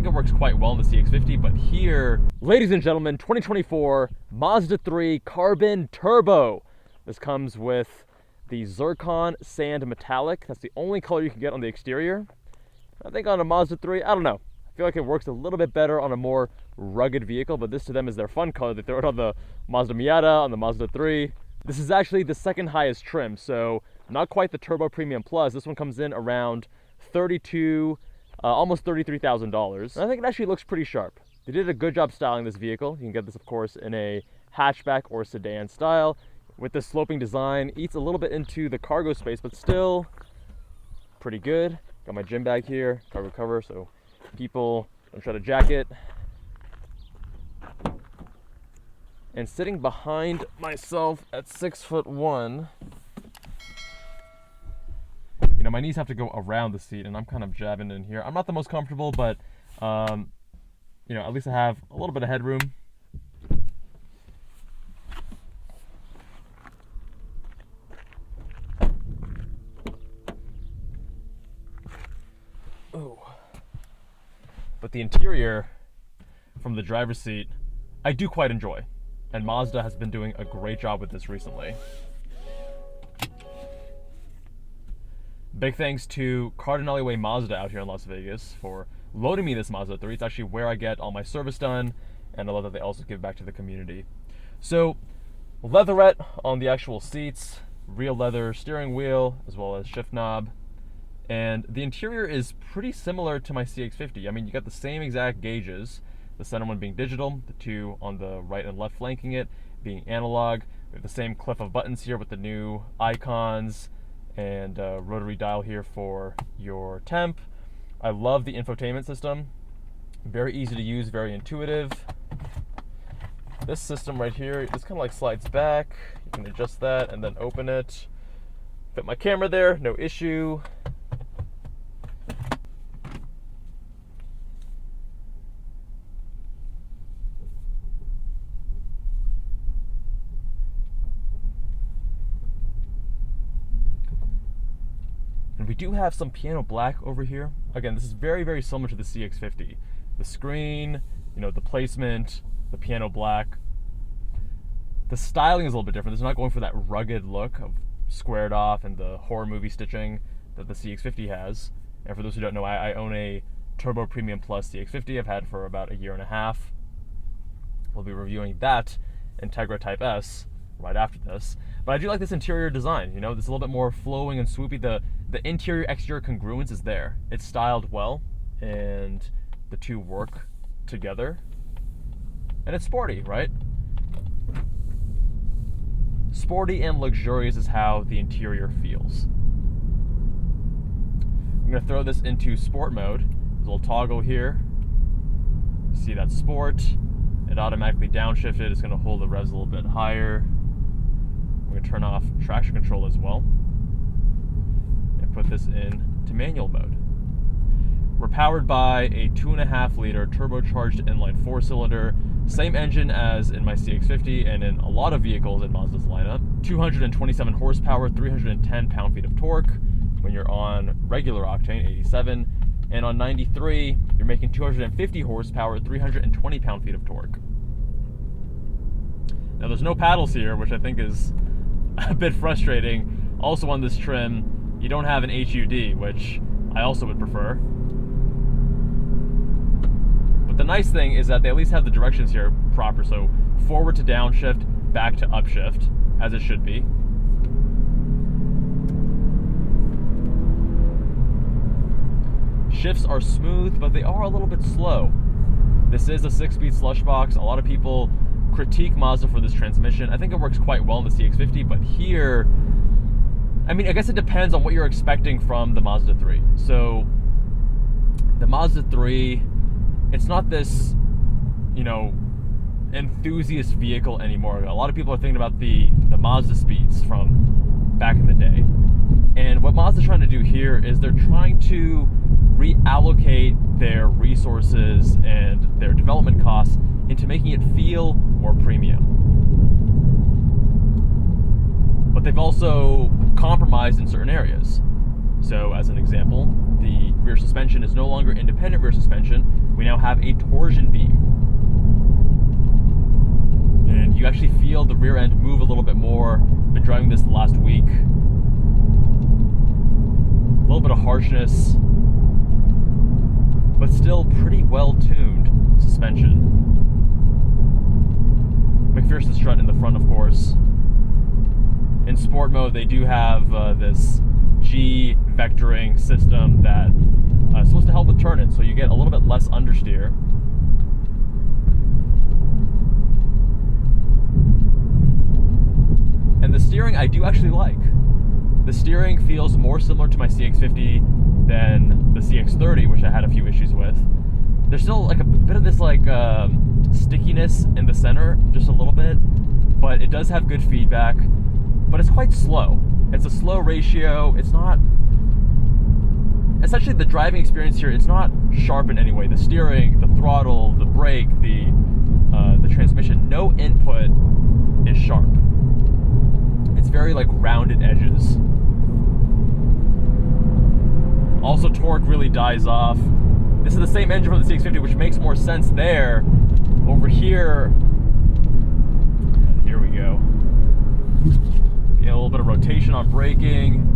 think it works quite well in the CX-50, but here, ladies and gentlemen, 2024 Mazda 3 Carbon Turbo. This comes with the Zircon Sand Metallic. That's the only color you can get on the exterior. I think on a Mazda 3, I don't know. I feel like it works a little bit better on a more rugged vehicle, but this to them is their fun color. They throw it on the Mazda Miata, on the Mazda 3. This is actually the second highest trim, so not quite the Turbo Premium Plus. This one comes in around almost $33,000. I think it actually looks pretty sharp. They did a good job styling this vehicle. You can get this, of course, in a hatchback or sedan style. With this sloping design, eats a little bit into the cargo space, but still pretty good. Got my gym bag here, cargo cover, so people don't try to jack it. And sitting behind myself at 6'1", you know, my knees have to go around the seat, and I'm kind of jabbing in here. I'm not the most comfortable, but you know, at least I have a little bit of headroom. Oh. But the interior from the driver's seat, I do quite enjoy. And Mazda has been doing a great job with this recently. Big thanks to Cardinale Way Mazda out here in Las Vegas for loading me this Mazda 3. It's actually where I get all my service done, and I love that they also give back to the community. So, leatherette on the actual seats, real leather steering wheel, as well as shift knob. And the interior is pretty similar to my CX-50. I mean, you got the same exact gauges, the center one being digital, the two on the right and left flanking it being analog. We have the same cliff of buttons here with the new icons and rotary dial here for your temp. I love the infotainment system. Very easy to use, very intuitive. This system right here, this kind of like slides back. You can adjust that and then open it. Fit my camera there, no issue. And we do have some piano black over here. Again, this is very, very similar to the CX-50. The screen, you know, the placement, the piano black. The styling is a little bit different. It's not going for that rugged look of squared off and the horror movie stitching that the CX-50 has. And for those who don't know, I own a Turbo Premium Plus CX-50. I've had for about a year and a half. We'll be reviewing that Integra Type S right after this. But I do like this interior design, you know, this is a little bit more flowing and swoopy. The interior-exterior congruence is there. It's styled well, and the two work together. And it's sporty, right? Sporty and luxurious is how the interior feels. I'm gonna throw this into sport mode. There's a little toggle here. See that sport. It automatically downshifted. It's gonna hold the revs a little bit higher. We're going to turn off traction control as well and put this in to manual mode. We're powered by a 2.5 liter turbocharged inline 4-cylinder, same engine as in my CX-50 and in a lot of vehicles in Mazda's lineup. 227 horsepower, 310 pound-feet of torque when you're on regular octane, 87. And on 93, you're making 250 horsepower, 320 pound-feet of torque. Now there's no paddles here, which I think is a bit frustrating. Also on this trim, you don't have an HUD, which I also would prefer. But the nice thing is that they at least have the directions here proper, so forward to downshift, back to upshift, as it should be. Shifts are smooth, but they are a little bit slow. This is a 6-speed slush box. A lot of people critique Mazda for this transmission. I think it works quite well in the CX-50, but here, I mean, I guess it depends on what you're expecting from the Mazda 3. So, the Mazda 3, it's not this, you know, enthusiast vehicle anymore. A lot of people are thinking about the Mazda speeds from back in the day. And what Mazda's trying to do here is they're trying to reallocate their resources and their development costs into making it feel more premium. But they've also compromised in certain areas. So as an example, the rear suspension is no longer independent rear suspension. we now have a torsion beam. And you actually feel the rear end move a little bit more. Been driving this the last week. A little bit of harshness, but still pretty well tuned suspension. McPherson strut in the front, of course. In sport mode, they do have this G vectoring system that is supposed to help with turning, so you get a little bit less understeer. And the steering I do actually like. The steering feels more similar to my CX-50 than the CX-30, which I had a few issues with. There's still like a bit of this like stickiness in the center, just a little bit, but it does have good feedback, but it's quite slow. It's a slow ratio. It's not, essentially the driving experience here, it's not sharp in any way. The steering, the throttle, the brake, the transmission, no input is sharp. It's very like rounded edges. Also, torque really dies off. This is the same engine from the CX-50, which makes more sense there. Over here, and here we go. Get a little bit of rotation on braking.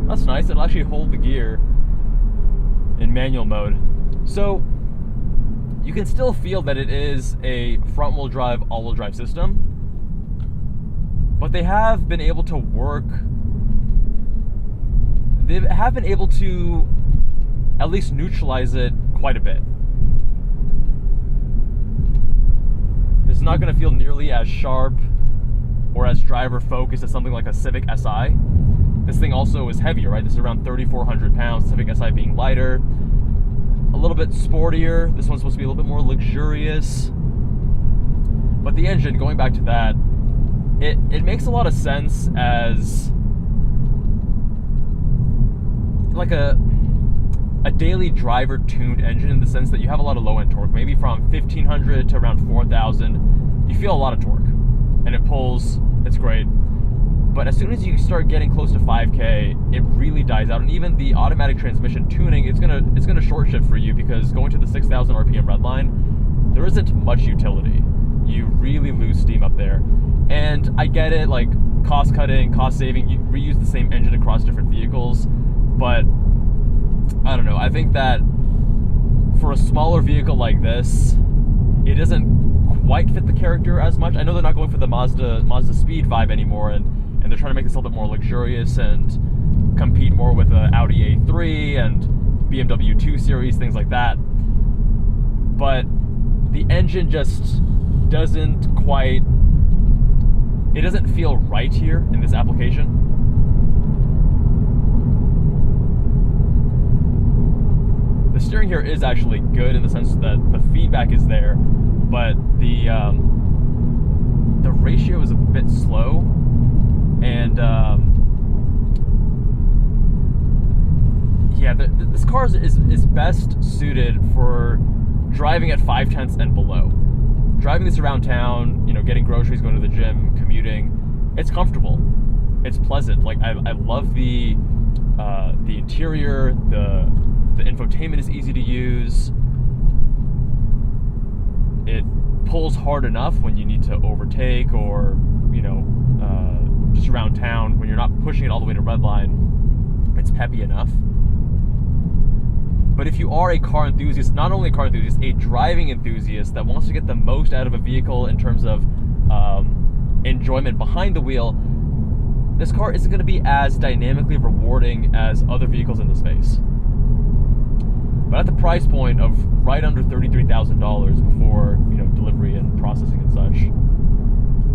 That's nice. It'll actually hold the gear in manual mode. So you can still feel that it is a front-wheel drive, all-wheel drive system, but they have been able to work, they have been able to at least neutralize it quite a bit. It's not going to feel nearly as sharp or as driver-focused as something like a Civic Si. This thing also is heavier, right? This is around 3,400 pounds, Civic Si being lighter. A little bit sportier. This one's supposed to be a little bit more luxurious. But the engine, going back to that, it makes a lot of sense as like a daily driver tuned engine, in the sense that you have a lot of low end torque. Maybe from 1,500 to around 4,000, you feel a lot of torque. And it pulls, it's great. But as soon as you start getting close to 5K, it really dies out. And even the automatic transmission tuning, it's gonna short shift for you, because going to the 6,000 RPM redline, there isn't much utility. You really lose steam up there. And I get it, like cost cutting, cost saving, you reuse the same engine across different vehicles. But I don't know, I think that for a smaller vehicle like this, it doesn't quite fit the character as much. I know they're not going for the Mazda speed vibe anymore, and they're trying to make this a little bit more luxurious and compete more with the Audi A3 and BMW 2 Series, things like that. But the engine just doesn't quite, it doesn't feel right here in this application. The steering here is actually good in the sense that the feedback is there, but the ratio is a bit slow. And yeah, this car is best suited for driving at 5/10 and below. Driving this around town, you know, getting groceries, going to the gym, commuting, it's comfortable. It's pleasant. Like I love the interior. The infotainment is easy to use. It pulls hard enough when you need to overtake, or you know, just around town when you're not pushing it all the way to redline. It's peppy enough. But if you are a car enthusiast, not only a car enthusiast, a driving enthusiast that wants to get the most out of a vehicle in terms of enjoyment behind the wheel, this car isn't going to be as dynamically rewarding as other vehicles in the space. But at the price point of right under $33,000 before, you know, delivery and processing and such,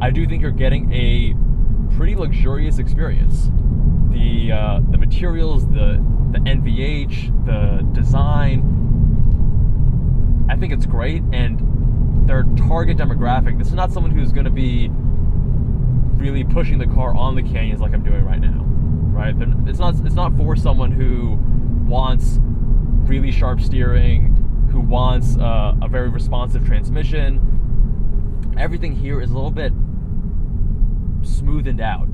I do think you're getting a pretty luxurious experience. The materials, the NVH, the design, I think it's great. And their target demographic, this is not someone who's going to be really pushing the car on the canyons like I'm doing right now, right? It's not for someone who wants really sharp steering, who wants a very responsive transmission. Everything here is a little bit smoothened out.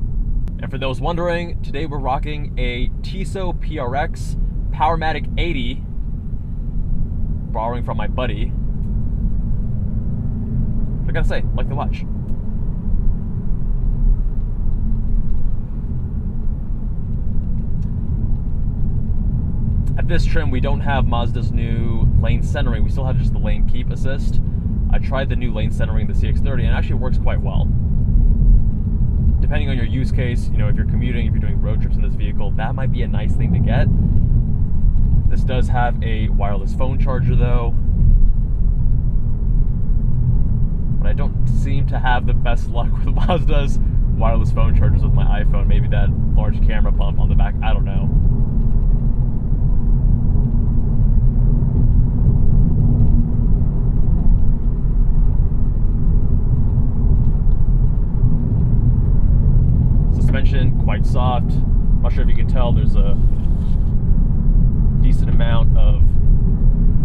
And for those wondering, today we're rocking a Tiso PRX Powermatic 80, borrowing from my buddy. I gotta say, like the watch. At this trim, we don't have Mazda's new lane centering. We still have just the lane keep assist. I tried the new lane centering in the CX-30 and it actually works quite well. Depending on your use case, you know, if you're commuting, if you're doing road trips in this vehicle, that might be a nice thing to get. This does have a wireless phone charger though. But I don't seem to have the best luck with Mazda's wireless phone chargers with my iPhone. Maybe that large camera bump on the back, I don't know. Suspension, quite soft. I'm not sure if you can tell, there's a decent amount of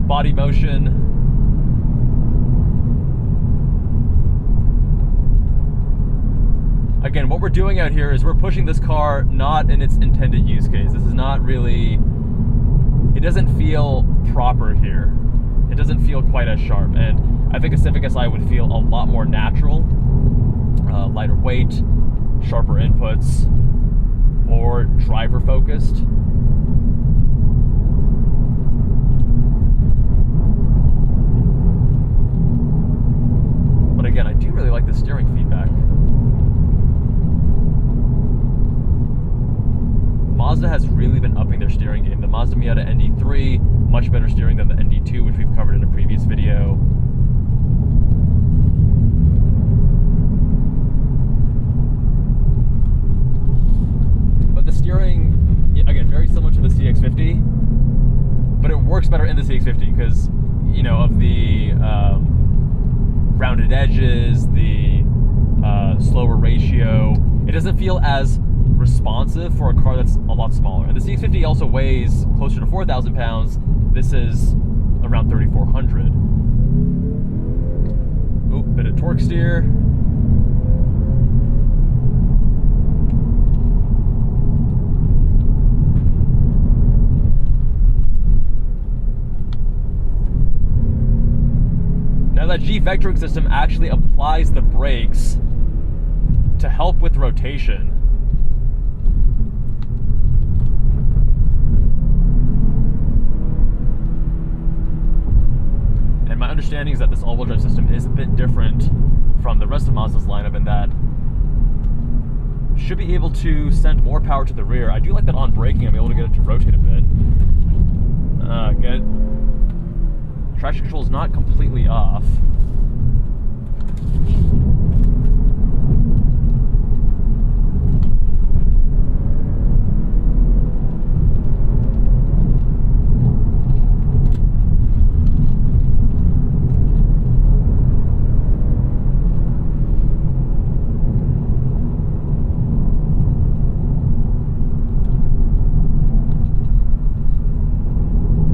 body motion. Again, what we're doing out here is we're pushing this car not in its intended use case. This is not really, it doesn't feel proper here. It doesn't feel quite as sharp. And I think a Civic Si would feel a lot more natural, lighter weight, sharper inputs, more driver focused. But again, I do really like the steering feedback. Mazda has really been upping their steering game. The Mazda Miata ND3, much better steering than the ND2, which we've covered in a previous video. But the steering, again, very similar to the CX-50, but it works better in the CX-50 because, you know, of the rounded edges, the slower ratio. It doesn't feel as responsive for a car that's a lot smaller. And the CX-50 also weighs closer to 4,000 pounds. This is around 3,400. Oh, bit of torque steer. Now that G vectoring system actually applies the brakes to help with rotation. And my understanding is that this all-wheel drive system is a bit different from the rest of Mazda's lineup in that should be able to send more power to the rear. I do like that on braking I'm able to get it to rotate a bit. Traction control is not completely off.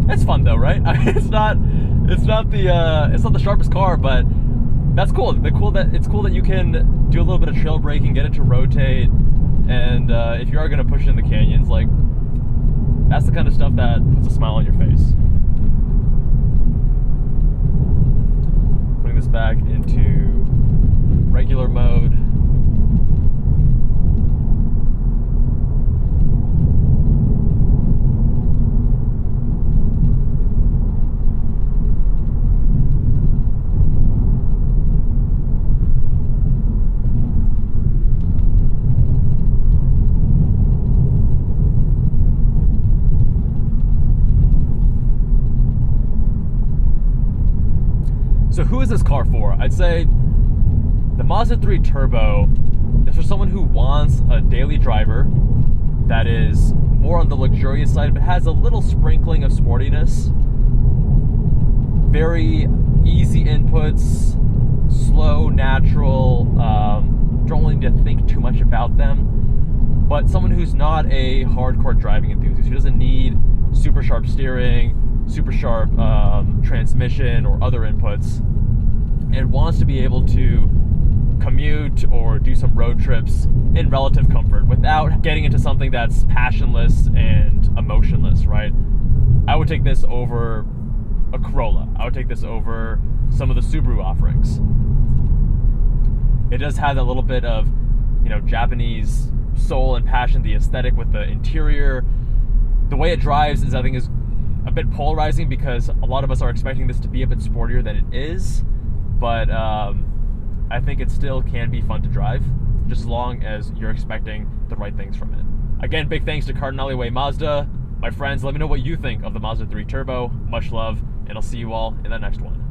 It's fun though, right? I mean, it's not the sharpest car, but that's cool. It's cool that you can do a little bit of trail braking, get it to rotate, and if you are gonna push it in the canyons, like that's the kind of stuff that puts a smile on your face. Putting this back into regular mode. So who is this car for? I'd say the Mazda3 Turbo is for someone who wants a daily driver that is more on the luxurious side, but has a little sprinkling of sportiness. Very easy inputs, slow, natural, don't really need to think too much about them, but someone who's not a hardcore driving enthusiast, who doesn't need super sharp steering, super sharp transmission or other inputs, and wants to be able to commute or do some road trips in relative comfort without getting into something that's passionless and emotionless, right? I would take this over a Corolla. I would take this over some of the Subaru offerings. It does have a little bit of, Japanese soul and passion, the aesthetic with the interior. The way it drives is, I think, is a bit polarizing because a lot of us are expecting this to be a bit sportier than it is, but I think it still can be fun to drive, just as long as you're expecting the right things from it. Again, big thanks to Cardon Alleyway Mazda. My friends, let me know what you think of the Mazda 3 Turbo. Much love, and I'll see you all in the next one.